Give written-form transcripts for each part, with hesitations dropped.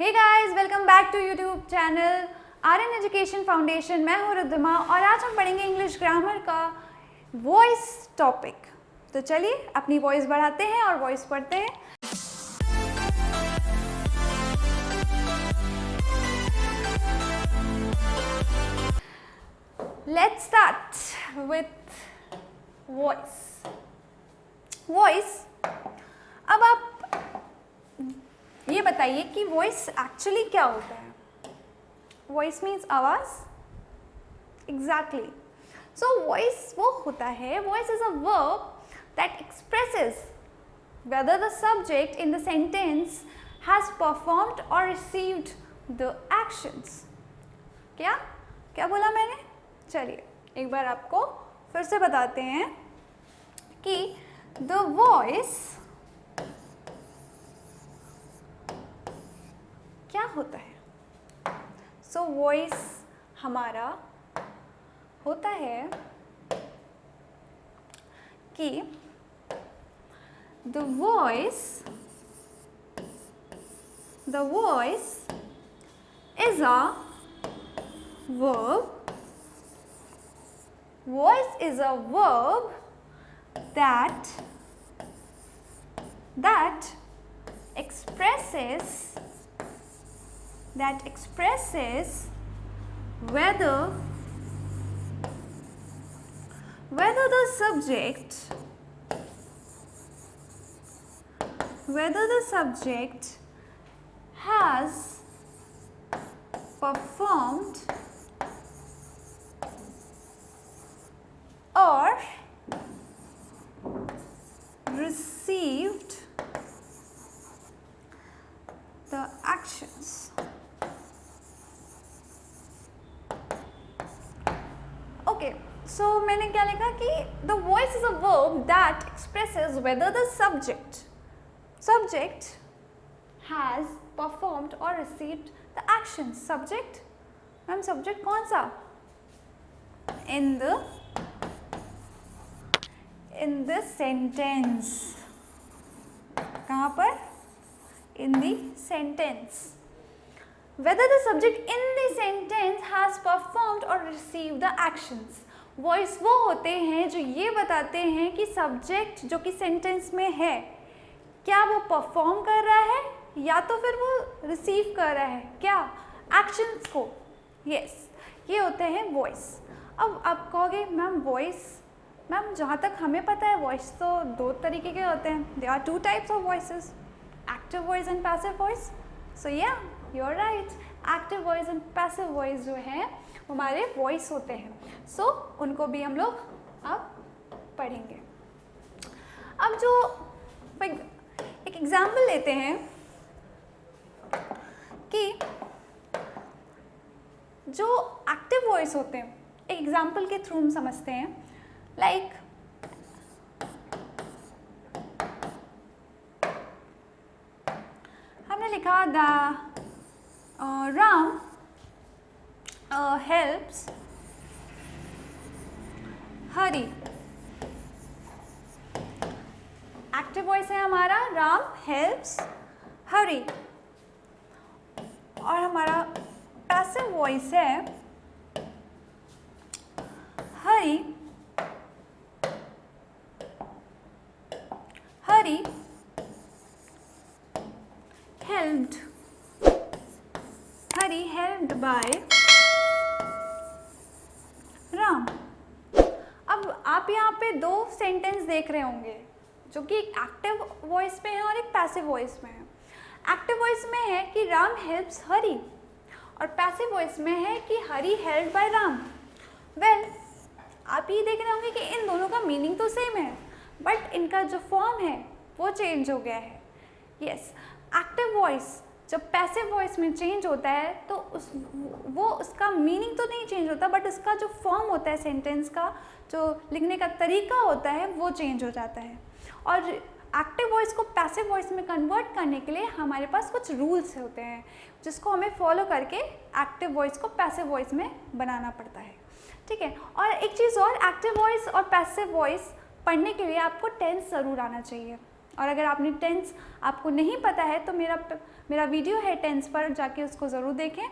Hey guys, welcome back to YouTube channel Aryan education foundation. मैं हूँ रिद्धिमा और आज हम पढ़ेंगे इंग्लिश ग्रामर का वॉइस टॉपिक। तो चलिए अपनी वॉइस बढ़ाते हैं और वॉइस पढ़ते हैं। Let's start with voice. Voice, अब आप ये बताइए कि वॉइस एक्चुअली क्या होता है। वॉइस मीन्स आवाज। एग्जैक्टली। सो वॉइस वो होता है, voice is a verb that expresses whether the subject in the sentence has performed or received the actions। क्या क्या बोला मैंने? चलिए एक बार आपको फिर से बताते हैं कि the voice क्या होता है। सो वॉइस हमारा होता है कि the voice is a verb. Voice is a verb that expresses whether the subject has performed or received the actions। Okay, so मैंने क्या लिखा कि the voice is a verb that expresses whether the subject has performed or received the action। subject, ma'am subject कौन सा? in the sentence। कहाँ पर? in the sentence। whether the subject in the sentence has performed or received the actions। Voice वो होते हैं जो ये बताते हैं कि सब्जेक्ट जो कि सेंटेंस में है क्या वो परफॉर्म कर रहा है या तो फिर वो रिसीव कर रहा है क्या एक्शंस को। यस, ये होते हैं वॉइस। अब आप कहोगे मैम वॉइस, मैम जहाँ तक हमें पता है वॉइस तो दो तरीके के होते हैं। There are two types of voices, active voice and passive voice. So yeah you are right, active voice and passive voice जो है वो हमारे वॉइस होते हैं। सो उनको भी हम लोग अब पढ़ेंगे। अब जो एक एग्जाम्पल लेते हैं कि जो एक्टिव वॉइस होते हैं, एक एग्जाम्पल के थ्रू हम समझते हैं। लाइक हमने लिखा the Ram helps Hari. Active voice है हमारा राम हेल्प्स हरी, और हमारा पैसिव वॉइस है हरी हेल्प्ड बाय राम। अब आप यहाँ पे दो सेंटेंस देख रहे होंगे जो कि एक एक्टिव वॉइस में है और एक पैसिव वॉइस में है। एक्टिव वॉइस में है कि राम हेल्प्स हरी और पैसिव वॉइस में है कि हरी हेल्प्ड बाय राम। वेल, आप ये देख रहे होंगे कि इन दोनों का मीनिंग तो सेम है बट इनका जो फॉर्म है वो चेंज हो गया है। यस, एक्टिव वॉइस जब पैसिव वॉइस में चेंज होता है तो उसका मीनिंग तो नहीं चेंज होता बट उसका जो फॉर्म होता है, सेंटेंस का जो लिखने का तरीका होता है वो चेंज हो जाता है। और एक्टिव वॉइस को पैसिव वॉइस में कन्वर्ट करने के लिए हमारे पास कुछ रूल्स होते हैं जिसको हमें फॉलो करके एक्टिव वॉइस को पैसिव वॉइस में बनाना पड़ता है। ठीक है, और एक चीज़ और, एक्टिव वॉइस और पैसिव वॉइस पढ़ने के लिए आपको टेंस ज़रूर आना चाहिए। और अगर आपने टेंस आपको नहीं पता है तो मेरा वीडियो है टेंस पर, जाके उसको ज़रूर देखें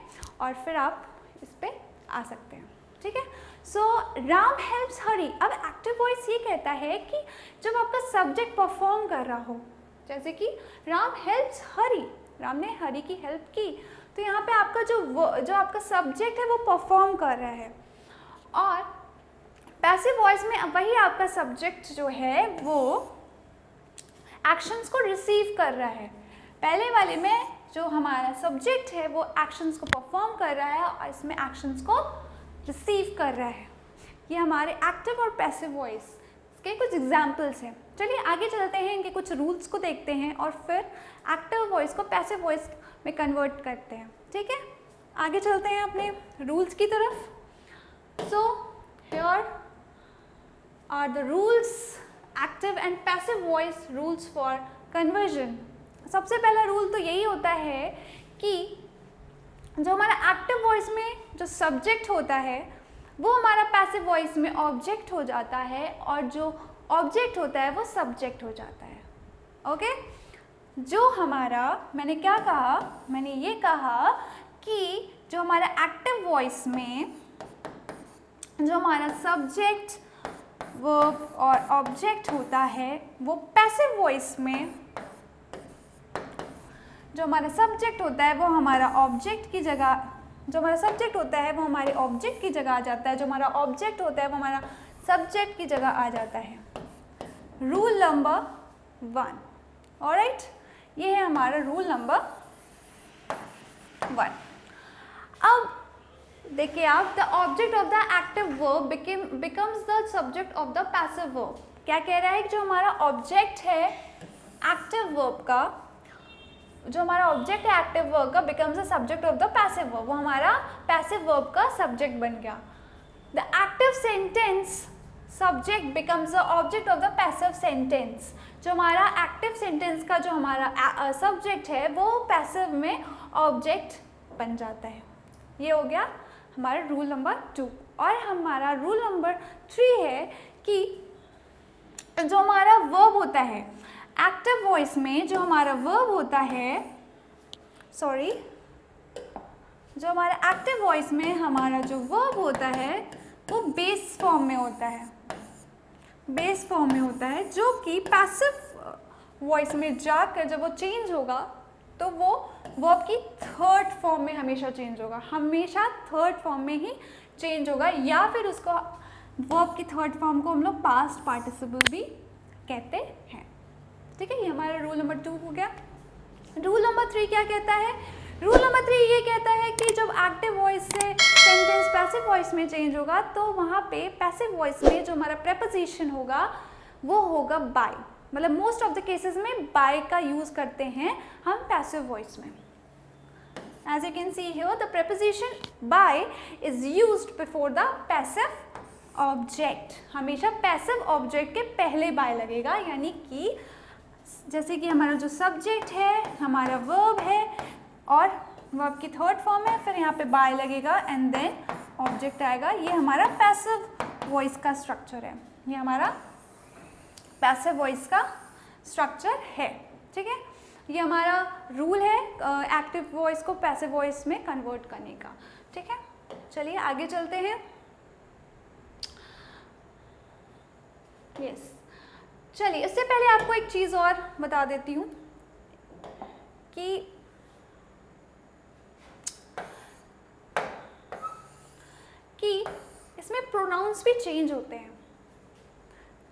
और फिर आप इस पर आ सकते हैं, ठीक है। सो राम हेल्प्स हरी। अब एक्टिव वॉइस ये कहता है कि जब आपका सब्जेक्ट परफॉर्म कर रहा हो, जैसे कि राम हेल्प्स हरी, राम ने हरी की हेल्प की, तो यहाँ पे आपका जो आपका सब्जेक्ट है वो परफॉर्म कर रहा है। और पैसिव वॉइस में वही आपका सब्जेक्ट जो है वो एक्शंस को रिसीव कर रहा है। पहले वाले में जो हमारा सब्जेक्ट है वो एक्शंस को परफॉर्म कर रहा है और इसमें एक्शंस को रिसीव कर रहा है। ये हमारे एक्टिव और पैसिव वॉइस के कुछ एग्जाम्पल्स हैं। चलिए आगे चलते हैं, इनके कुछ रूल्स को देखते हैं और फिर एक्टिव वॉइस को पैसिव वॉइस में कन्वर्ट करते हैं, ठीक है। आगे चलते हैं अपने रूल्स की तरफ। So here are the rules, active and passive voice rules for conversion. सबसे पहला रूल तो यही होता है कि जो हमारा एक्टिव वॉइस में जो सब्जेक्ट होता है वो हमारा पैसिव वॉइस में ऑब्जेक्ट हो जाता है और जो ऑब्जेक्ट होता है वो सब्जेक्ट हो जाता है, ओके। जो हमारा, मैंने क्या कहा, मैंने ये कहा कि जो हमारा एक्टिव वॉइस में जो हमारा सब्जेक्ट वर्ब और ऑब्जेक्ट होता है वो पैसिव वॉइस में जो हमारा सब्जेक्ट होता है वो हमारा ऑब्जेक्ट की जगह, जो हमारा सब्जेक्ट होता है वो हमारे ऑब्जेक्ट की जगह आ जाता है, जो हमारा ऑब्जेक्ट होता है वो हमारा सब्जेक्ट की जगह आ जाता है। रूल नंबर 1, ऑलराइट, ये है हमारा रूल नंबर 1। अब देखिए आप, the object of the active verb becomes the subject of the passive verb. क्या कह रहा है कि जो हमारा ऑब्जेक्ट है एक्टिव वर्ब का, जो हमारा ऑब्जेक्ट है एक्टिव वर्ब का becomes the subject of the passive verb, वो हमारा पैसिव वर्ब का सब्जेक्ट बन गया। The active sentence subject becomes the object of the passive sentence. जो हमारा एक्टिव सेंटेंस का जो हमारा सब्जेक्ट है वो पैसिव में ऑब्जेक्ट बन जाता है। ये हो गया हमारा रूल नंबर 2। और हमारा रूल नंबर 3 है कि जो हमारा वर्ब होता है एक्टिव वॉइस में, जो हमारा वर्ब होता है, सॉरी, जो हमारा एक्टिव वॉइस में हमारा जो वर्ब होता है वो बेस फॉर्म में होता है, बेस फॉर्म में होता है, जो कि पैसिव वॉइस में जाकर जब वो चेंज होगा तो वो वर्ब की थर्ड फॉर्म में हमेशा चेंज होगा, हमेशा थर्ड फॉर्म में ही चेंज होगा, या फिर उसको वर्ब की थर्ड फॉर्म को हम लोग पास्ट पार्टिसिपल भी कहते हैं, ठीक है। ये हमारा रूल नंबर 2 हो गया। रूल नंबर 3 क्या कहता है? रूल नंबर 3 ये कहता है कि जब एक्टिव वॉइस से सेंटेंस पैसिव वॉइस में चेंज होगा तो वहाँ पे पैसिव वॉइस में जो हमारा प्रेपोजिशन होगा वो होगा बाय, मतलब मोस्ट ऑफ द केसेस में बाय का यूज़ करते हैं हम पैसिव वॉइस में। As you can see here, the preposition by is used before the passive object. हमेशा पैसिव ऑब्जेक्ट के पहले बाय लगेगा, यानी कि जैसे कि हमारा जो सब्जेक्ट है, हमारा वर्ब है और वर्ब की थर्ड फॉर्म है, फिर यहाँ पे बाय लगेगा एंड देन ऑब्जेक्ट आएगा। ये हमारा पैसिव वॉइस का स्ट्रक्चर है, ये हमारा पैसिव वॉइस का स्ट्रक्चर है, ठीक है। ये हमारा रूल है एक्टिव वॉइस को पैसिव वॉइस में कन्वर्ट करने का, ठीक है। चलिए आगे चलते हैं। यस, चलिए इससे पहले आपको एक चीज़ और बता देती हूँ कि इसमें प्रोनाउंस भी चेंज होते हैं,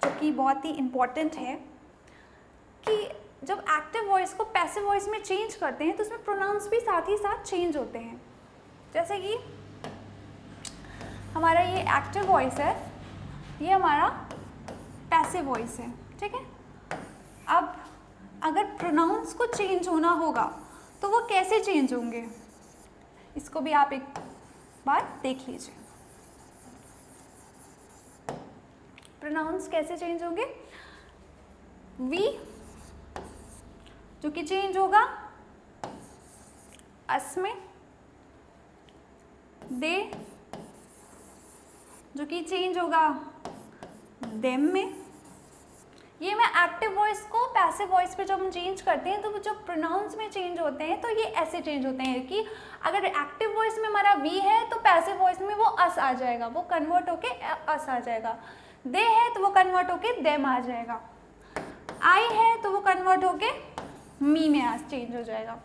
जो कि बहुत ही इम्पॉर्टेंट है कि जब एक्टिव वॉइस को पैसिव वॉइस में चेंज करते हैं तो उसमें प्रोनाउंस भी साथ ही साथ चेंज होते हैं। जैसे कि हमारा ये एक्टिव वॉइस है, ये हमारा पैसिव वॉइस है, ठीक है। अब अगर प्रोनाउंस को चेंज होना होगा तो वो कैसे चेंज होंगे, इसको भी आप एक बार देख लीजिए। प्रोनाउंस कैसे चेंज होंगे? वी जो कि चेंज होगा अस में, दे जो कि चेंज होगा देम में, ये मैं एक्टिव वॉइस को पैसिव वॉइस पे जब हम चेंज करते हैं तो जो प्रोनाउंस में चेंज होते हैं तो ये ऐसे चेंज होते हैं कि अगर एक्टिव वॉइस में हमारा वी है तो पैसिव वॉइस में वो अस आ जाएगा, वो कन्वर्ट होके अस आ जाएगा। दे है तो वो कन्वर्ट होके देम आ जाएगा। आई है तो वो कन्वर्ट होके मी में आज चेंज हो जाएगा।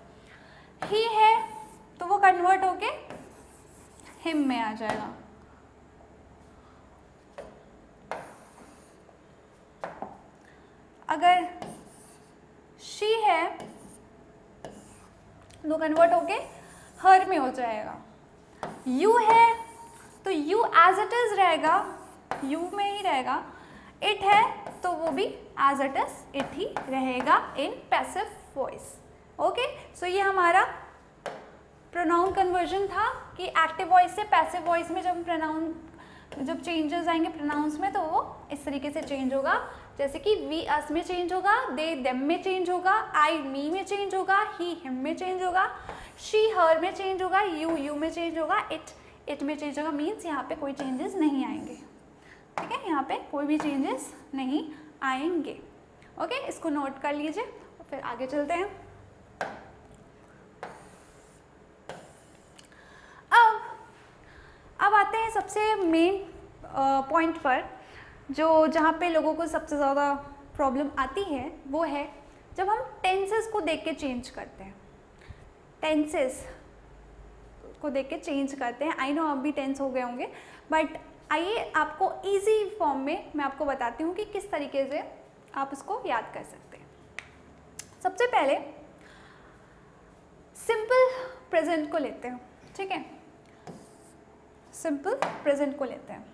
ही है तो वो कन्वर्ट होके हिम में आ जाएगा। अगर शी है तो कन्वर्ट होके हर में हो जाएगा। यू है तो यू एज इट इज रहेगा, यू में ही रहेगा। इट है तो वो भी एज इट इज इट ही रहेगा in passive voice. Okay, so ये हमारा प्रोनाउन कन्वर्जन था कि एक्टिव वॉइस से पैसिव वॉइस में जब चेंजेस आएंगे प्रोनाउंस में तो वो इस तरीके से चेंज होगा, जैसे कि वी अस में चेंज होगा, दे देम में चेंज होगा, आई मी में चेंज होगा, ही हिम में चेंज होगा, शी हर में चेंज होगा, यू में चेंज होगा, इट में चेंज होगा। मीन्स यहाँ पे कोई चेंजेस नहीं आएंगे। ठीक है, यहाँ पे कोई भी चेंजेस नहीं आएंगे। ओके, इसको नोट कर लीजिए और फिर आगे चलते हैं। अब आते हैं सबसे मेन पॉइंट पर, जो जहाँ पे लोगों को सबसे ज़्यादा प्रॉब्लम आती है, वो है जब हम टेंसेस को देख के चेंज करते हैं। टेंसेस को देख के चेंज करते हैं। आई नो अब भी टेंस हो गए होंगे, बट आइए आपको इजी फॉर्म में मैं आपको बताती हूँ कि किस तरीके से आप उसको याद कर सकते हैं। सबसे पहले सिंपल प्रेजेंट को लेते हैं। ठीक है, सिंपल प्रेजेंट को लेते हैं।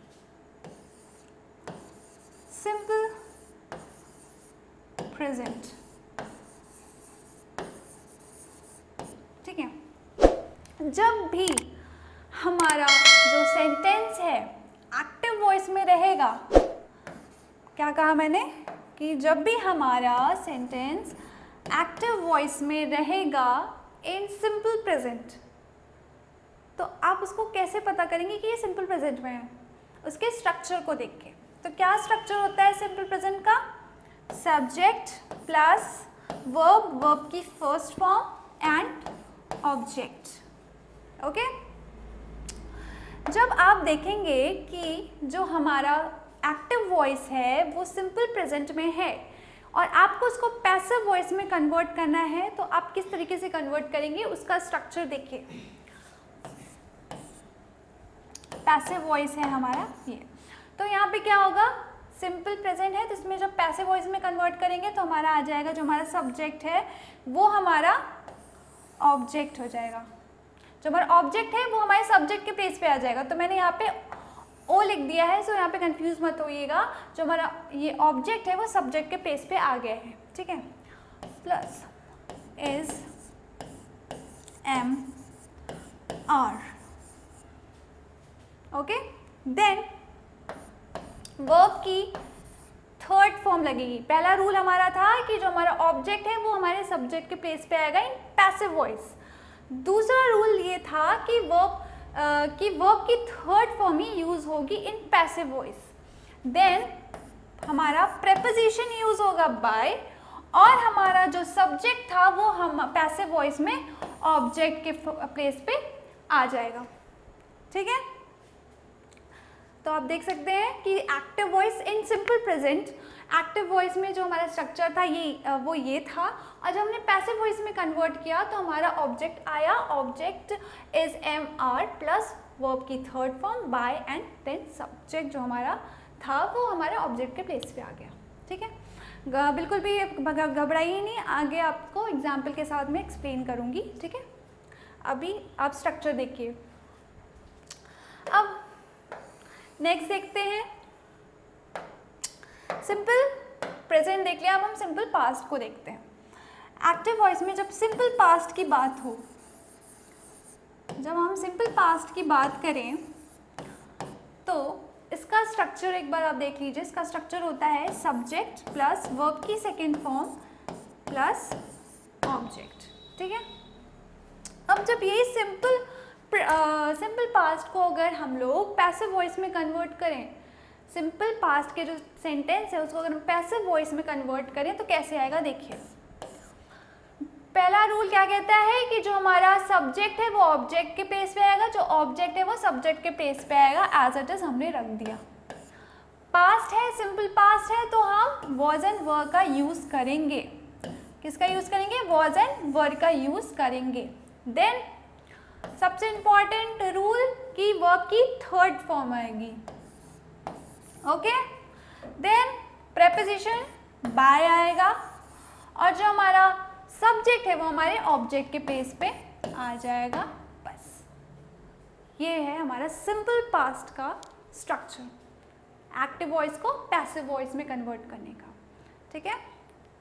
सिंपल प्रेजेंट, ठीक है। जब भी हमारा जो सेंटेंस है एक्टिव वॉइस में रहेगा, क्या कहा मैंने कि जब भी हमारा सेंटेंस एक्टिव वॉइस में रहेगा इन सिंपल प्रेजेंट, तो आप उसको कैसे पता करेंगे कि ये सिंपल प्रेजेंट में है? उसके स्ट्रक्चर को देख के। तो क्या स्ट्रक्चर होता है सिंपल प्रेजेंट का? सब्जेक्ट प्लस वर्ब, वर्ब की first form and object. Okay, जब आप देखेंगे कि जो हमारा एक्टिव वॉइस है वो सिंपल प्रेजेंट में है और आपको उसको पैसिव वॉइस में कन्वर्ट करना है, तो आप किस तरीके से कन्वर्ट करेंगे उसका स्ट्रक्चर देखिए। पैसिव वॉइस है हमारा ये, तो यहाँ पे क्या होगा? सिंपल प्रेजेंट है तो इसमें जब पैसिव वॉइस में कन्वर्ट करेंगे तो हमारा आ जाएगा, जो हमारा सब्जेक्ट है वो हमारा ऑब्जेक्ट हो जाएगा। जो हमारा ऑब्जेक्ट है वो हमारे सब्जेक्ट के प्लेस पे आ जाएगा। तो मैंने यहाँ पे ओ लिख दिया है, सो यहाँ पे कंफ्यूज मत होइएगा। जो हमारा ये ऑब्जेक्ट है वो सब्जेक्ट के प्लेस पे आ गया है। ठीक है, plus is am are. Okay, then verb की थर्ड फॉर्म लगेगी। पहला रूल हमारा था कि जो हमारा ऑब्जेक्ट है वो हमारे सब्जेक्ट के प्लेस पे आएगा इन पैसिव वॉइस। दूसरा रूल ये था कि वर्ब की थर्ड फॉर्म ही यूज होगी इन पैसिव वॉइस। देन हमारा प्रेपोजिशन यूज होगा बाय, और हमारा जो सब्जेक्ट था वो हम पैसिव वॉइस में ऑब्जेक्ट के प्लेस पे आ जाएगा। ठीक है, तो आप देख सकते हैं कि active voice in simple present, active voice में जो हमारा स्ट्रक्चर था वो ये था, और जब हमने पैसिव वॉइस में कन्वर्ट किया तो हमारा ऑब्जेक्ट आया। Object is am are plus verb की third form by and then subject जो हमारा था वो हमारे ऑब्जेक्ट के प्लेस पे आ गया। ठीक है, बिल्कुल भी घबराइए नहीं, आगे आपको एग्जाम्पल के साथ में एक्सप्लेन करूँगी। ठीक है, अभी आप स्ट्रक्चर देखिए। अब नेक्स्ट देखते हैं, सिंपल प्रेजेंट देख लिया, अब हम सिंपल पास्ट को देखते हैं। एक्टिव वॉइस में जब सिंपल पास्ट की बात हो, जब हम सिंपल पास्ट की बात करें तो इसका स्ट्रक्चर एक बार आप देख लीजिए। इसका स्ट्रक्चर होता है सब्जेक्ट प्लस वर्ब की सेकेंड फॉर्म प्लस ऑब्जेक्ट। ठीक है, अब जब ये सिंपल पास्ट को अगर हम लोग पैसिव वॉइस में कन्वर्ट करें, सिंपल पास्ट के जो सेंटेंस है उसको अगर हम पैसिव वॉइस में कन्वर्ट करें तो कैसे आएगा देखिए। पहला रूल क्या कहता है कि जो हमारा सब्जेक्ट है वो ऑब्जेक्ट के प्लेस पे आएगा, जो ऑब्जेक्ट है वो सब्जेक्ट के प्लेस पे आएगा, एज इट इज हमने रख दिया। पास्ट है, सिंपल पास्ट है, तो हम वॉज एंड वर का यूज करेंगे। किसका यूज करेंगे? वॉज एंड वर का यूज करेंगे। देन सबसे इंपॉर्टेंट रूल कि वर्ब की थर्ड फॉर्म आएगी। ओके, देन प्रेपोजिशन बाय आएगा और जो हमारा सब्जेक्ट है वो हमारे ऑब्जेक्ट के प्लेस पे आ जाएगा। बस ये है हमारा सिंपल पास्ट का स्ट्रक्चर, एक्टिव वॉइस को पैसिव वॉइस में कन्वर्ट करने का। ठीक है,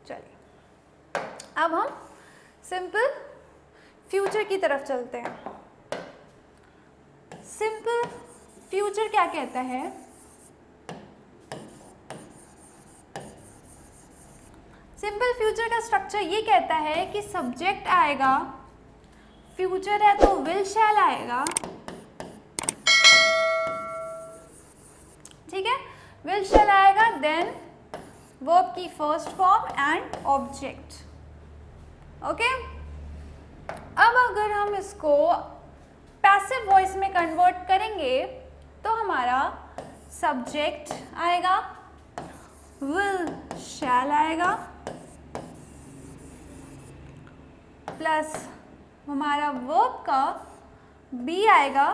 चलिए अब हम सिंपल फ्यूचर की तरफ चलते हैं। सिंपल फ्यूचर क्या कहता है? सिंपल फ्यूचर का स्ट्रक्चर ये कहता है कि सब्जेक्ट आएगा, फ्यूचर है तो विल शैल आएगा, ठीक है, विल शैल आएगा, देन वर्ब की first form and object. Okay, अब अगर हम इसको पैसिव वॉइस में कन्वर्ट करेंगे तो हमारा सब्जेक्ट आएगा, विल शैल आएगा, प्लस हमारा वर्ब का बी आएगा,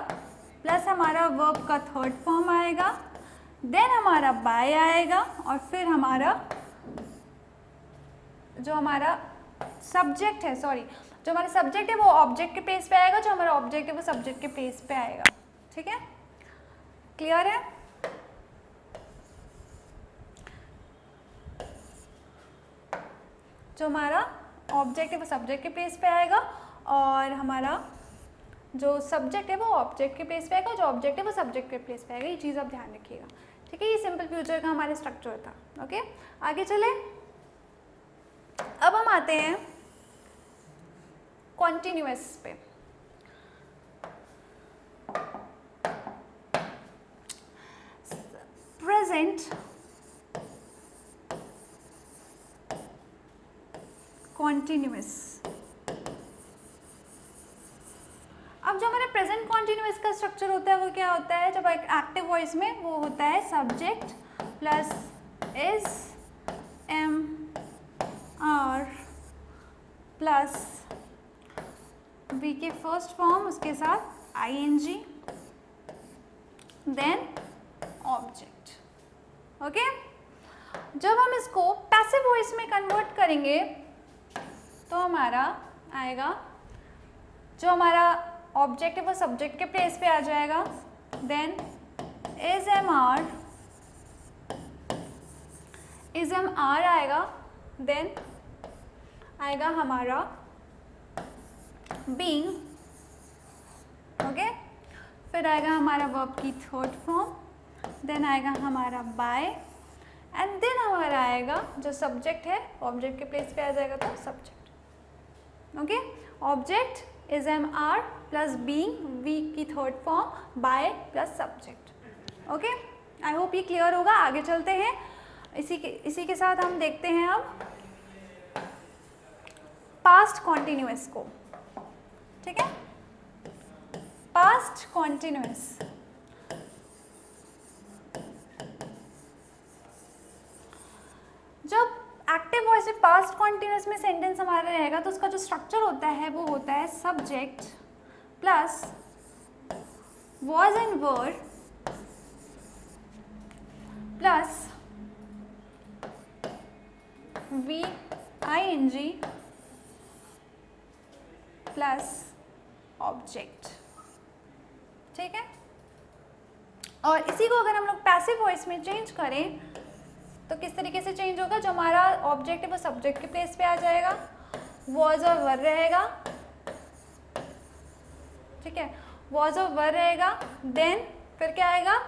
प्लस हमारा वर्ब का थर्ड फॉर्म आएगा, देन हमारा बाय आएगा और फिर हमारा जो हमारा सब्जेक्ट है, सॉरी, जो हमारा सब्जेक्ट है वो ऑब्जेक्ट के प्लेस पे आएगा, जो हमारा ऑब्जेक्ट है वो सब्जेक्ट के प्लेस पे आएगा। ठीक है, क्लियर है? जो हमारा ऑब्जेक्ट है वो सब्जेक्ट के प्लेस पे आएगा और हमारा जो सब्जेक्ट है वो ऑब्जेक्ट के प्लेस पे आएगा, जो ऑब्जेक्ट है वो सब्जेक्ट के प्लेस पे आएगा। ये चीज़ आप ध्यान रखिएगा। ठीक है, ये सिंपल फ्यूचर का हमारा स्ट्रक्चर था। ओके, आगे चले। अब हम आते हैं कॉन्टिन्यूअस पे। Present continuous. अब जो हमारा प्रेजेंट कॉन्टिन्यूअस का स्ट्रक्चर होता है वो क्या होता है? जब एक एक्टिव वॉइस में वो होता है subject plus is am are plus V के फर्स्ट फॉर्म उसके साथ आईएनजी देन ऑब्जेक्ट। ओके, जब हम इसको पैसिव वॉइस में कन्वर्ट करेंगे तो हमारा आएगा, जो हमारा ऑब्जेक्ट है वो सब्जेक्ट के प्लेस पे आ जाएगा, देन इज एम आर आएगा, देन आएगा हमारा बीइंग। ओके, फिर आएगा हमारा वर्ब की थर्ड फॉर्म, देन आएगा हमारा बाय एंड देन हमारा आएगा जो सब्जेक्ट है ऑब्जेक्ट के प्लेस पे आ जाएगा तो subject. Okay, object is am are plus being, V की third form, by plus subject. Okay, I hope ये क्लियर होगा। आगे चलते हैं। इसी के साथ हम देखते हैं अब पास्ट कॉन्टिन्यूअस को। ठीक है, पास्ट कॉन्टिन्यूअस। जब एक्टिव वॉइस में पास्ट कॉन्टिन्यूअस में सेंटेंस हमारा रहेगा तो उसका जो स्ट्रक्चर होता है वो होता है subject plus was and were plus V ING plus object. ठीक है, और इसी को अगर हम लोग पैसिव वॉइस में चेंज करें तो किस तरीके से चेंज होगा? जो हमारा ऑब्जेक्ट है वो सब्जेक्ट के प्लेस पे आ जाएगा, वॉज और वर रहेगा। ठीक है, वॉज और वर रहेगा, देन फिर क्या आएगा?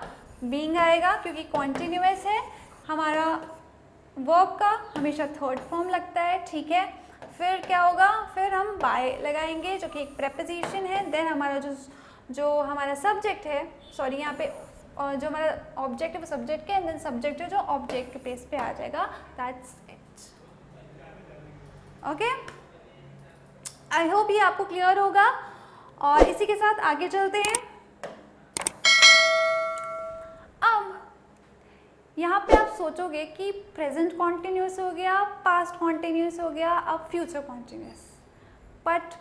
बीइंग आएगा, क्योंकि कॉन्टिन्यूअस है। हमारा वर्ब का हमेशा थर्ड फॉर्म लगता है। ठीक है, फिर क्या होगा? फिर हम बाय लगाएंगे जो कि एक प्रेपोजिशन है। देन हमारा जो हमारा सब्जेक्ट है, सॉरी यहाँ पे और जो हमारा ऑब्जेक्ट है वो सब्जेक्ट के, एंड देन सब्जेक्ट है जो ऑब्जेक्ट के प्लेस पे आ जाएगा, that's it. Okay, I hope ये आपको क्लियर होगा। और इसी के साथ आगे चलते हैं। अब यहाँ पे आप सोचोगे कि प्रेजेंट कॉन्टिन्यूस हो गया, पास्ट कॉन्टिन्यूस हो गया, अब फ्यूचर कॉन्टिन्यूस। बट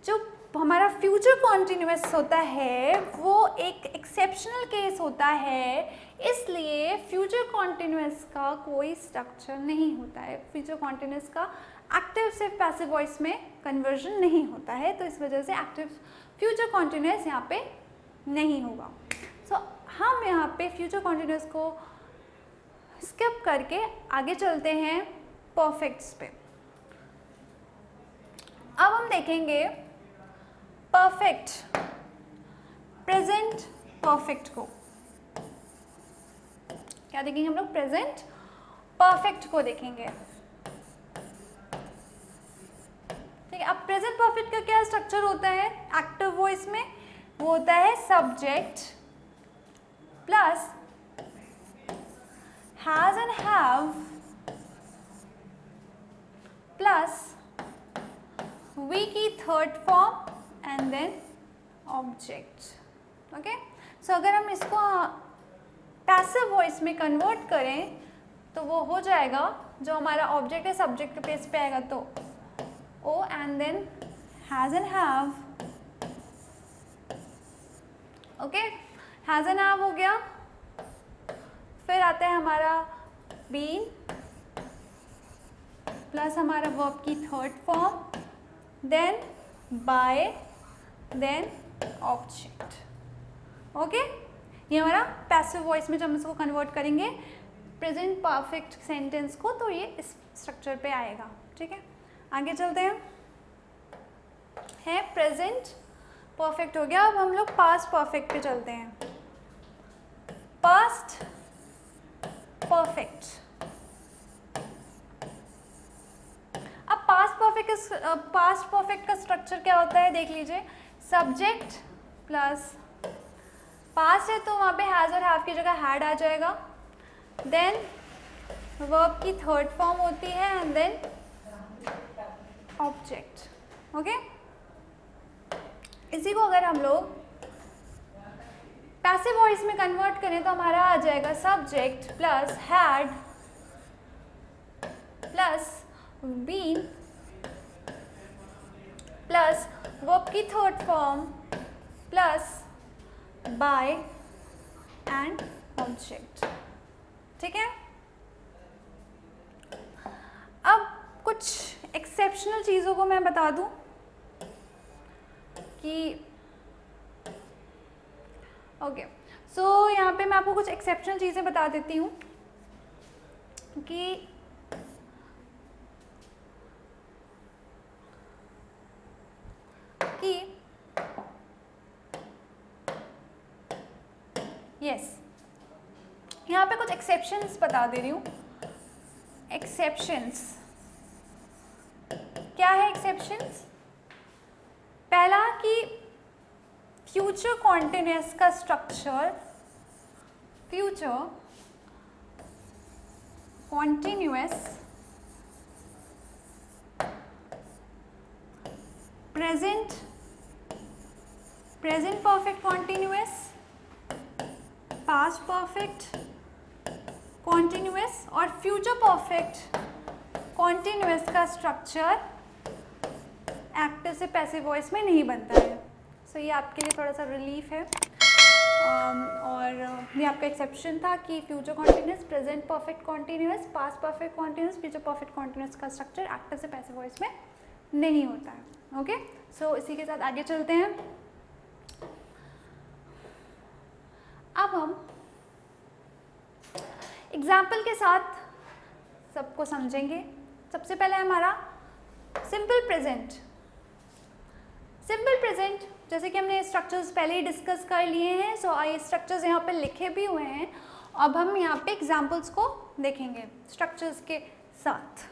जो हमारा फ्यूचर कॉन्टिन्यूस होता है वो एक एक्सेप्शनल केस होता है, इसलिए फ्यूचर कॉन्टिन्यूस का कोई स्ट्रक्चर नहीं होता है। फ्यूचर कॉन्टिन्यूस का एक्टिव से पैसिव वॉइस में कन्वर्जन नहीं होता है, तो इस वजह से एक्टिव फ्यूचर कॉन्टिन्यूस यहाँ पे नहीं होगा। सो हम यहाँ पे फ्यूचर कॉन्टिन्यूस को स्किप करके आगे चलते हैं परफेक्ट्स पे। अब हम देखेंगे परफेक्ट, प्रेजेंट परफेक्ट को। क्या देखेंगे हम लोग? प्रेजेंट परफेक्ट को देखेंगे। ठीक है, अब प्रेजेंट परफेक्ट का क्या स्ट्रक्चर होता है एक्टिव वॉइस में? वो होता है subject plus has and have plus V की third form and then object. Okay, so अगर हम इसको पैसिव वॉइस में कन्वर्ट करें तो वो हो जाएगा, जो हमारा ऑब्जेक्ट है सब्जेक्ट के प्लेस पे आएगा तो O and then has and have. Okay, has and have हो गया। फिर आता है हमारा बीन प्लस हमारा वर्ब की third form, then by, then object. Okay, ये हमारा पैसिव वॉइस में जब हम इसको कन्वर्ट करेंगे प्रेजेंट परफेक्ट सेंटेंस को, तो ये इस स्ट्रक्चर पे आएगा। ठीक है, आगे चलते हैं। है प्रेजेंट परफेक्ट हो गया। अब हम लोग पास्ट परफेक्ट पे चलते हैं। Past perfect. अब पास्ट परफेक्ट का स्ट्रक्चर क्या होता है देख लीजिए। सब्जेक्ट प्लस पास्ट है तो वहाँ पे हैज और हैव की जगह हैड आ जाएगा, देन वर्ब की थर्ड फॉर्म होती है एंड देन ऑब्जेक्ट। ओके, इसी को अगर हम लोग पैसिव वॉइस में कन्वर्ट करें तो हमारा आ जाएगा subject plus had plus been plus verb की third form plus by and object. ठीक है, अब कुछ एक्सेप्शनल चीज़ों को मैं बता दूं कि ओके, सो यहाँ पे मैं आपको कुछ एक्सेप्शनल चीज़ें बता देती हूँ कि यस, यहाँ पे कुछ एक्सेप्शंस बता दे रही हूँ। एक्सेप्शंस क्या है? एक्सेप्शंस पहला कि फ्यूचर कॉन्टिन्यूअस का structure, future continuous present perfect continuous, past perfect continuous और फ्यूचर परफेक्ट कॉन्टिन्यूअस का स्ट्रक्चर एक्टिव से पैसिव वॉइस में नहीं बनता है। सो ये आपके लिए थोड़ा सा रिलीफ है। और ये आपका एक्सेप्शन था कि future continuous, present perfect continuous, past perfect continuous, future perfect continuous का स्ट्रक्चर एक्टिव से पैसिव वॉइस में नहीं होता है। ओके, सो इसी के साथ आगे चलते हैं। अब हम एग्जाम्पल के साथ सबको समझेंगे। सबसे पहले हमारा सिंपल प्रेजेंट। सिंपल प्रेजेंट जैसे कि हमने स्ट्रक्चर्स पहले ही डिस्कस कर लिए हैं, सो ये स्ट्रक्चर्स यहाँ पे लिखे भी हुए हैं। अब हम यहाँ पे एग्जाम्पल्स को देखेंगे स्ट्रक्चर्स के साथ।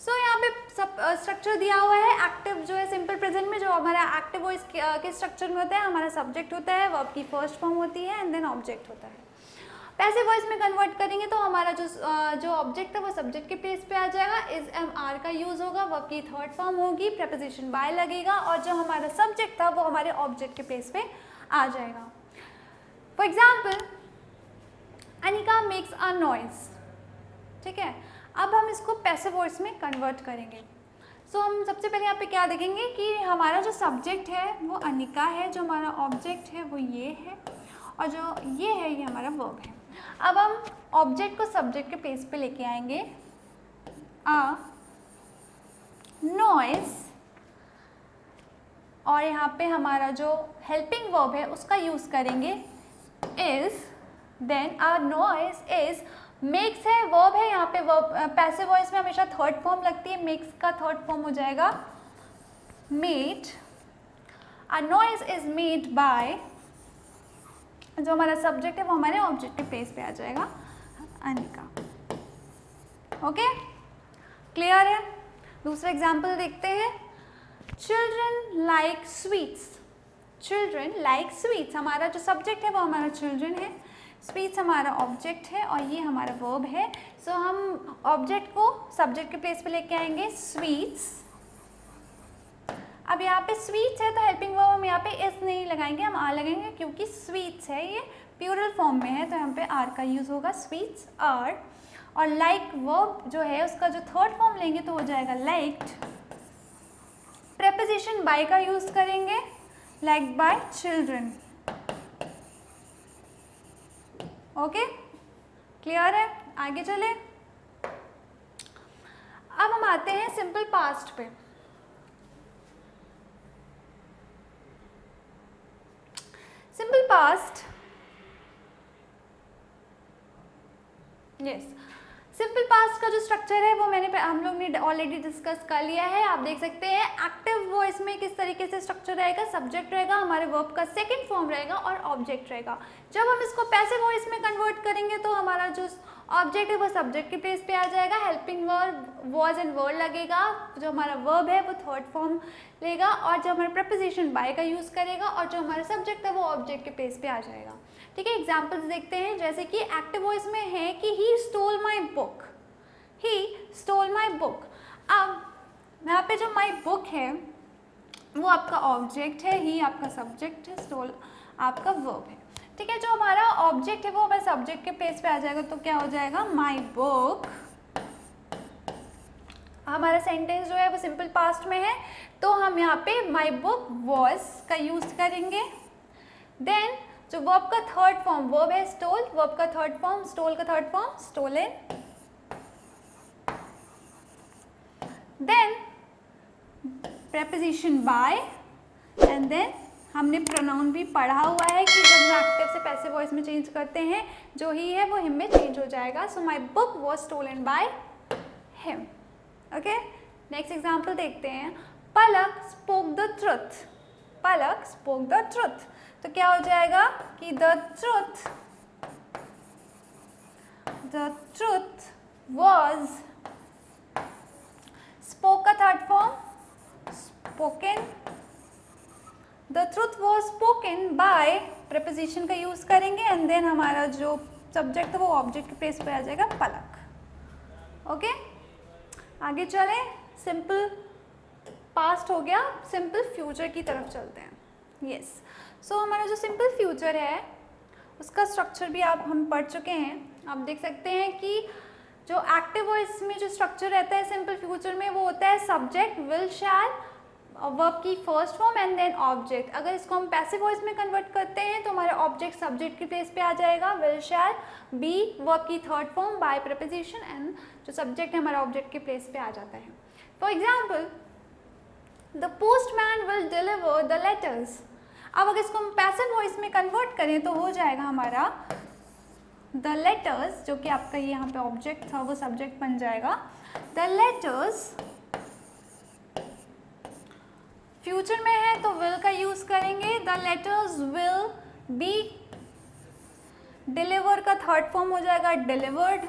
सो यहाँ पे सब स्ट्रक्चर दिया हुआ है। एक्टिव जो है सिंपल प्रेजेंट में जो हमारा एक्टिव वॉइस के स्ट्रक्चर में होता है, हमारा सब्जेक्ट होता है, वर्ब की फर्स्ट फॉर्म होती है एंड देन ऑब्जेक्ट होता है। पैसिव वॉइस में कन्वर्ट करेंगे तो हमारा जो ऑब्जेक्ट है वो सब्जेक्ट के प्लेस पे आ जाएगा, इज एम आर का यूज होगा, वर्ब की थर्ड फॉर्म होगी, प्रीपोजिशन बाय लगेगा और जो हमारा सब्जेक्ट था वो हमारे ऑब्जेक्ट के प्लेस पे आ जाएगा। For example Anika makes a noise, ठीक है। अब हम इसको पैसिव वॉइस में कन्वर्ट करेंगे। सो हम सबसे पहले यहाँ पे क्या देखेंगे कि हमारा जो सब्जेक्ट है वो अनिका है, जो हमारा ऑब्जेक्ट है वो ये है और जो ये है ये हमारा वर्ब है। अब हम ऑब्जेक्ट को सब्जेक्ट के प्लेस पे लेके आएंगे। अ नॉइज, और यहाँ पे हमारा जो हेल्पिंग वर्ब है उसका यूज करेंगे is, then a noise is, makes है वर्ब है, यहाँ पे वर्ब पैसिव वॉइस में हमेशा थर्ड फॉर्म लगती है, मेक्स का थर्ड फॉर्म हो जाएगा made. A noise is made by, जो हमारा सब्जेक्ट है वो हमारे ऑब्जेक्ट के प्लेस पे आ जाएगा अनिका। ओके, क्लियर है। दूसरा एग्जाम्पल देखते हैं। Children like sweets, children like sweets, हमारा जो सब्जेक्ट है वो हमारा चिल्ड्रन है, स्वीट्स हमारा ऑब्जेक्ट है और ये हमारा वर्ब है। सो हम ऑब्जेक्ट को सब्जेक्ट के प्लेस पे लेके आएंगे स्वीट्स। अब यहाँ पे स्वीट्स है तो हेल्पिंग वर्ब हम यहाँ पे इस नहीं लगाएंगे, हम आर लगाएंगे क्योंकि स्वीट्स है ये प्लूरल फॉर्म में है तो यहाँ पे आर का यूज होगा, स्वीट्स आर। और लाइक वर्ब जो है उसका जो थर्ड फॉर्म लेंगे तो हो जाएगा लाइक्ड। प्रेपोजिशन बाय का यूज करेंगे, like bye children. Okay, clear है। आगे चले। अब हम आते हैं सिंपल पास्ट पे। Simple past, yes, simple past का जो स्ट्रक्चर है वो हम लोग ने ऑलरेडी डिस्कस कर लिया है। आप देख सकते हैं एक्टिव वॉइस में किस तरीके से स्ट्रक्चर रहेगा, सब्जेक्ट रहेगा, हमारे वर्ब का सेकंड फॉर्म रहेगा और ऑब्जेक्ट रहेगा। जब हम इसको पैसिव वॉइस में कन्वर्ट करेंगे तो हमारा जो ऑब्जेक्ट है वो सब्जेक्ट के प्लेस पे आ जाएगा, helping verb was and word लगेगा, जो हमारा वर्ब है वो थर्ड फॉर्म लेगा और जो हमारा प्रीपोजिशन बाय का यूज करेगा और जो हमारा सब्जेक्ट है वो ऑब्जेक्ट के प्लेस पे आ जाएगा। ठीक है, एग्जाम्पल्स देखते हैं। जैसे कि एक्टिव वॉइस में है कि he stole my book, he stole my book. अब यहाँ पे जो माई बुक है वो आपका ऑब्जेक्ट है, ही आपका सब्जेक्ट है, स्टोल आपका वर्ब है। ठीक है, जो हमारा ऑब्जेक्ट है वो हमारे सब्जेक्ट के प्लेस पे आ जाएगा तो क्या हो जाएगा, माई बुक। हमारा सेंटेंस जो है वो सिंपल पास्ट में है तो हम यहाँ पे माई बुक वॉज का यूज करेंगे। देन जो वर्ब का थर्ड फॉर्म वर्ब है स्टोल, वर्ब का थर्ड फॉर्म स्टोल का third form stolen. Then preposition by and then हमने प्रोनाउन भी पढ़ा हुआ है कि जब हम एक्टिव से पैसिव वॉइस में चेंज करते हैं जो ही है वो हिम में चेंज हो जाएगा। So my book was stolen by him. Okay, next example देखते हैं। Palak spoke the truth, Palak spoke the truth, तो क्या हो जाएगा कि द ट्रुथ वॉज, स्पोक का third form spoken, the truth was spoken by, preposition का यूज करेंगे एंड देन हमारा जो सब्जेक्ट है वो ऑब्जेक्ट के प्लेस पे आ जाएगा पलक। ओके, आगे चले। सिंपल पास्ट हो गया, सिंपल फ्यूचर की तरफ चलते हैं। यस, सो हमारा जो सिंपल फ्यूचर है उसका स्ट्रक्चर भी हम पढ़ चुके हैं। आप देख सकते हैं कि जो एक्टिव वॉइस में जो स्ट्रक्चर रहता है सिंपल फ्यूचर में वो होता है सब्जेक्ट विल शैल, वर्ब की first form and then object. अगर इसको हम पैसिव वॉइस में कन्वर्ट करते हैं तो हमारा ऑब्जेक्ट सब्जेक्ट के प्लेस पे आ जाएगा, विल शैल बी वर्ब की third form bye preposition and जो सब्जेक्ट है हमारा ऑब्जेक्ट के प्लेस पे आ जाता है। For example the postman will deliver the letters. अब अगर इसको हम पैसिव वॉइस में कन्वर्ट करें तो हो जाएगा हमारा द लेटर्स, जो कि आपका यहाँ पे ऑब्जेक्ट था वो सब्जेक्ट बन जाएगा। द लेटर्स फ्यूचर में है तो विल का यूज करेंगे, the letters will be, deliver का थर्ड फॉर्म हो जाएगा डिलीवर्ड,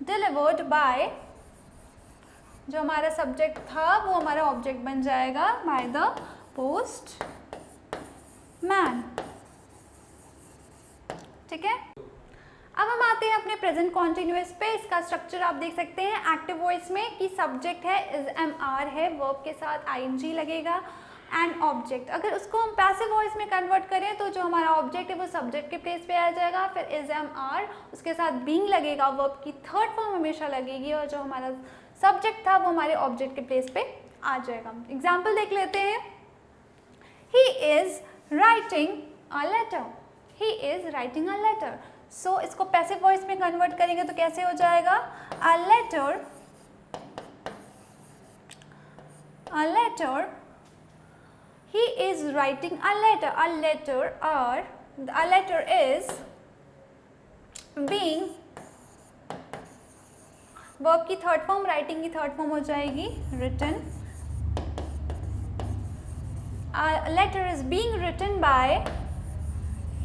डिलीवर्ड बाय, जो हमारा सब्जेक्ट था वो हमारा ऑब्जेक्ट बन जाएगा, बाय द पोस्ट मैन। ठीक है, अब हम आते हैं अपने प्रेजेंट कॉन्टिन्यूअस पे। इसका स्ट्रक्चर आप देख सकते हैं एक्टिव वॉइस में कि सब्जेक्ट है इज एम आर है, वर्ब के साथ आईएनजी लगेगा एंड ऑब्जेक्ट। अगर उसको हम पैसिव वॉइस में कन्वर्ट करें तो जो हमारा ऑब्जेक्ट है वो सब्जेक्ट के प्लेस पे आ जाएगा, फिर इज एम आर, उसके साथ बीइंग लगेगा, वर्ब की थर्ड फॉर्म हमेशा लगेगी और जो हमारा सब्जेक्ट था वो हमारे ऑब्जेक्ट के प्लेस पे आ जाएगा। एग्जाम्पल देख लेते हैं। He is writing a letter, he is writing a letter. So इसको पैसिव वॉइस में कन्वर्ट करेंगे तो कैसे हो जाएगा, a letter, a letter, he is writing a letter, a letter or a letter is being, verb की third form, writing की third form हो जाएगी written, a letter is being written by,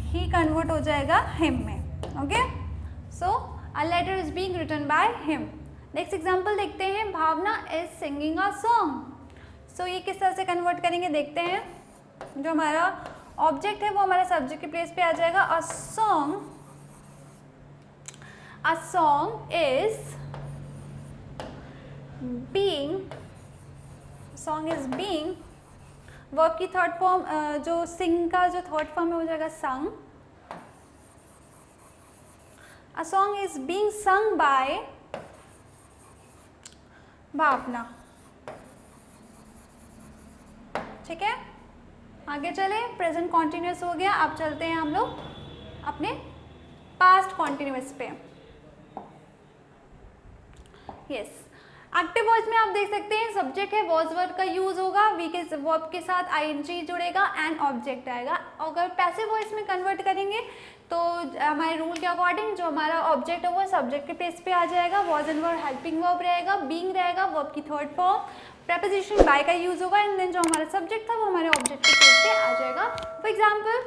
he convert हो जाएगा him में। Okay, so a letter is being written by him। Next example देखते हैं, भावना is singing a song। सो ये किस तरह से कन्वर्ट करेंगे देखते हैं। जो हमारा ऑब्जेक्ट है वो हमारा सब्जेक्ट के प्लेस पे आ जाएगा, a song, a song is being, song is being, verb की थर्ड फॉर्म, जो सिंग का जो थर्ड फॉर्म है हो जाएगा sung, a song is being sung by Bhavna. ठीक है, आगे चले, प्रेजेंट कॉन्टिन्यूअस हो गया, अब चलते हैं हम लोग अपने पास्ट कॉन्टिन्यूअस पे। यस, एक्टिव वॉइस में आप देख सकते हैं सब्जेक्ट है, वॉज वर्ब का यूज होगा, वी के वर्ब के साथ आईएनजी जुड़ेगा एंड ऑब्जेक्ट आएगा। अगर पैसिव वॉइस में कन्वर्ट करेंगे तो हमारे रूल के अकॉर्डिंग जो हमारा ऑब्जेक्ट है वो सब्जेक्ट के प्लेस पे आ जाएगा, was and verb helping verb रहेगा, बीइंग रहेगा, वर्ब की थर्ड फॉर्म, प्रेपोजिशन बाय का यूज होगा एंड देन जो हमारा सब्जेक्ट था वो हमारे ऑब्जेक्ट के प्लेस पे आ जाएगा। For example,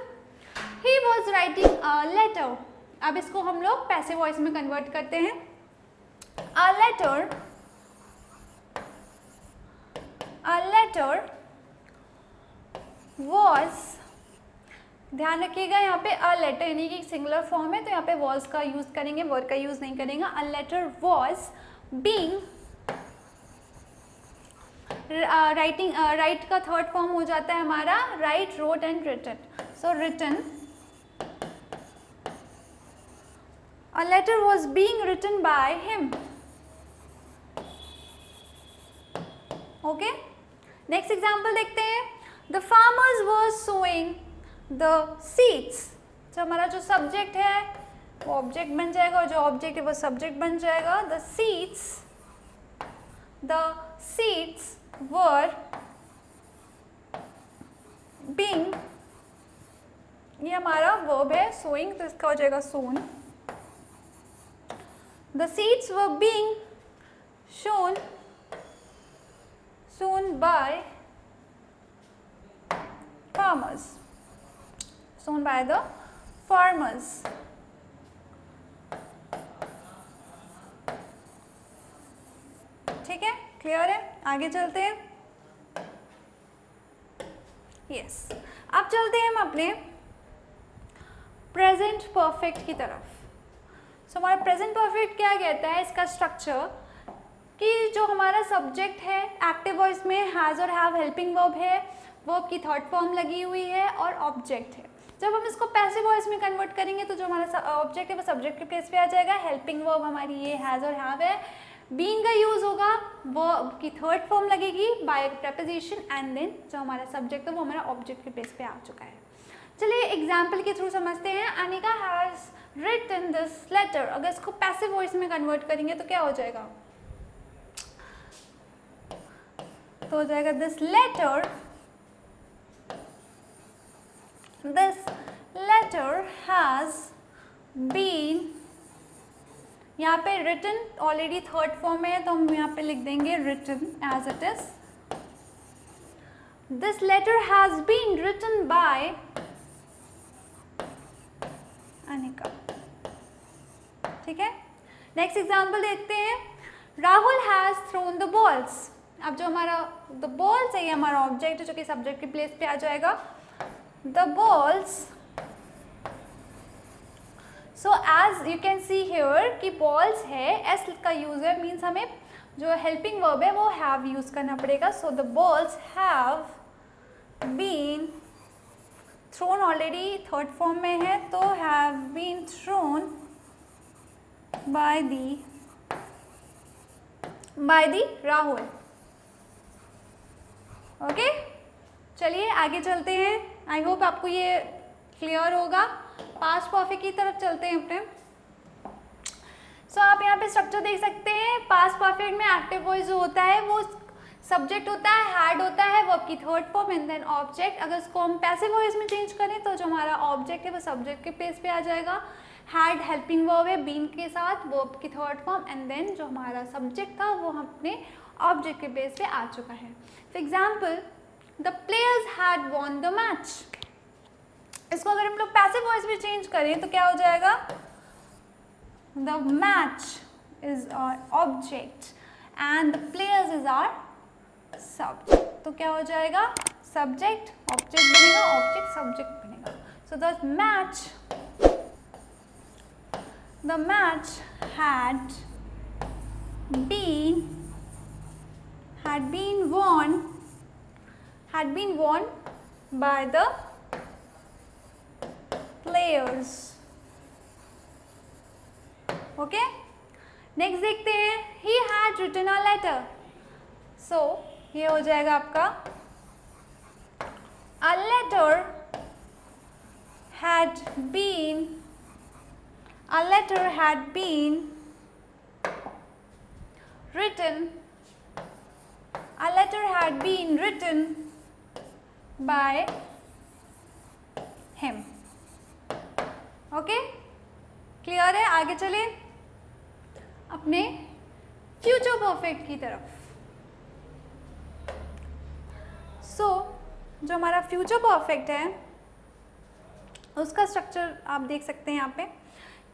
he was writing a letter. अब इसको हम लोग पैसिव वॉइस में कन्वर्ट करते हैं, a letter, a letter was, ध्यान रखिएगा यहाँ पे अ लेटर यानी कि सिंगुलर फॉर्म है तो यहाँ पे was का यूज करेंगे, वर्ड का यूज नहीं करेंगे। A letter was being, writing, write का थर्ड फॉर्म हो जाता है हमारा write, wrote and written, so written, a letter was being written by him। Okay, next example देखते हैं, the farmers were sowing the seeds. जो हमारा जो सब्जेक्ट है वो ऑब्जेक्ट बन जाएगा और जो ऑब्जेक्ट है वो सब्जेक्ट बन जाएगा। द सीड्स वर बीइंग, ये हमारा वर्ब है सोइंग तो इसका हो जाएगा sown. The seeds were being sown by farmers, sown by the farmers। ठीक है, क्लियर है, आगे चलते हैं। यस, अब चलते हैं हम अपने प्रेजेंट परफेक्ट की तरफ। सो हमारा प्रेजेंट परफेक्ट क्या कहता है, इसका स्ट्रक्चर कि जो हमारा सब्जेक्ट है एक्टिव वॉइस में हैज़ और हैव हेल्पिंग वर्ब है, वर्ब की थर्ड फॉर्म लगी हुई है और ऑब्जेक्ट है। जब हम इसको पैसिव वॉइस में कन्वर्ट करेंगे तो जो हमारा ऑब्जेक्ट है वो सब्जेक्ट के प्लेस पे आ जाएगा, हेल्पिंग वर्ब हमारी ये हैज़ और हैव है, बीइंग का यूज होगा, वर्ब की थर्ड फॉर्म लगेगी बाय प्रेपोजिशन एंड देन जो हमारा सब्जेक्ट है वो हमारा ऑब्जेक्ट के प्लेस पे आ चुका है। चलिए एग्जाम्पल के थ्रू समझते हैं। Anika has written this letter, अगर इसको पैसिव वॉइस में कन्वर्ट करेंगे तो क्या हो जाएगा, तो हो जाएगा दिस लेटर हैज बीन, यहाँ पे रिटन ऑलरेडी थर्ड फॉर्म है तो हम यहाँ पे लिख देंगे written as it is. This letter has been written by Anika. ठीक है, नेक्स्ट एग्जाम्पल देखते हैं, Rahul has thrown the balls. अब जो हमारा द बॉल्स है ये हमारा ऑब्जेक्ट है जो कि सब्जेक्ट के प्लेस पे आ जाएगा, the balls. So as you can see here कि बॉल्स है, एस का यूज है, मीन्स हमें जो हेल्पिंग वर्ब है वो हैव यूज करना पड़ेगा। So the balls have been thrown, already third form में है तो have been thrown by the Rahul. Okay, चलिए आगे चलते हैं। आई होप आपको ये क्लियर होगा। पास्ट परफेक्ट की तरफ चलते हैं अपने। सो आप यहाँ पे स्ट्रक्चर देख सकते हैं। पास्ट परफेक्ट में एक्टिव वॉइस जो होता है वो सब्जेक्ट होता है, हैड होता है, वर्ब की third form and then object. अगर इसको हम पैसिव वॉइस में चेंज करें तो जो हमारा ऑब्जेक्ट है वो सब्जेक्ट के प्लेस पे आ जाएगा। हैड हेल्पिंग वर्ब है बीन के साथ, वर्ब की थर्ड फॉर्म एंड देन जो हमारा सब्जेक्ट था वो अपने ऑब्जेक्ट के प्लेस पे आ चुका है। For example, the players had won the match. इसको अगर हम लोग पैसिव वॉइस में चेंज करें तो क्या हो जाएगा, the match is our object and the players is our subject. तो क्या हो जाएगा, सब्जेक्ट ऑब्जेक्ट बनेगा, ऑब्जेक्ट सब्जेक्ट बनेगा। So the match had been won by the players। Okay, next देखते हैं, he had written a letter। सो ये हो जाएगा आपका a letter had been written by him। Okay, clear है। आगे चले अपने फ्यूचर परफेक्ट की तरफ। सो जो हमारा फ्यूचर परफेक्ट है उसका स्ट्रक्चर आप देख सकते हैं यहाँ पे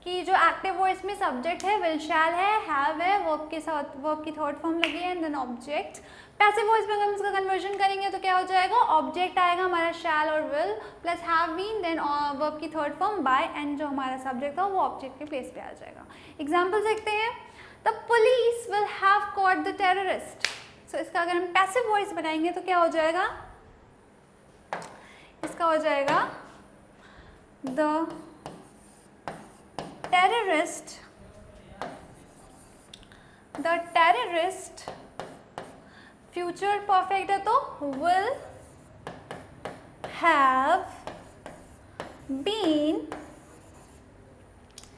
कि जो एक्टिव वॉइस में सब्जेक्ट है विल शैल है, हैव है, वर्ब के साथ वर्ब की थर्ड फॉर्म लगी है and then object. Passive voice में अगर हम इसका कन्वर्जन करेंगे तो क्या हो जाएगा, ऑब्जेक्ट आएगा हमारा शैल और will plus have been then verb की थर्ड फॉर्म बाय एंड जो हमारा सब्जेक्ट था वो ऑब्जेक्ट के प्लेस पे आ जाएगा। एग्जाम्पल देखते हैं, the police will have caught the terrorist. So इसका अगर हम पैसिव वॉइस बनाएंगे तो क्या हो जाएगा, इसका हो जाएगा द टेररिस्ट फ्यूचर परफेक्ट है तो will have been,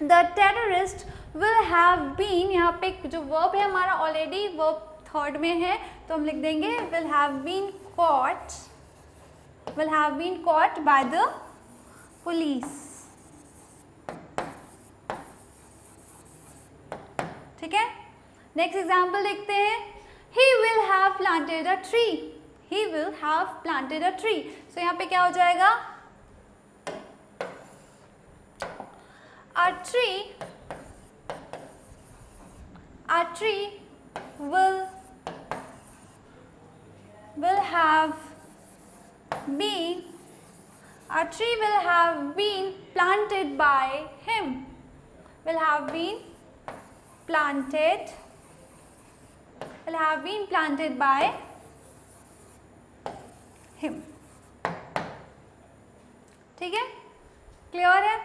the terrorist will have been. यहाँ पे जो वर्ब है हमारा ऑलरेडी वर्ब थर्ड में है तो हम लिख देंगे will have been caught by the police। ठीक है, नेक्स्ट एग्जाम्पल देखते हैं, he will have planted a tree। सो यहाँ पे क्या हो जाएगा, a tree will have been planted by him। will have been planted by him। ठीक है, क्लियर है।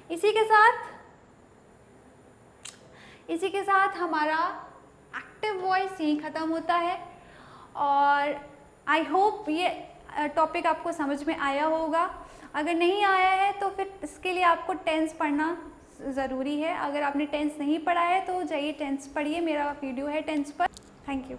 इसी के साथ हमारा एक्टिव वॉइस यहीं ख़त्म होता है और आई होप ये टॉपिक आपको समझ में आया होगा। अगर नहीं आया है तो फिर इसके लिए आपको टेंस पढ़ना ज़रूरी है। अगर आपने टेंस नहीं पढ़ा है तो जाइए टेंस पढ़िए, मेरा वीडियो है टेंस पर। Thank you.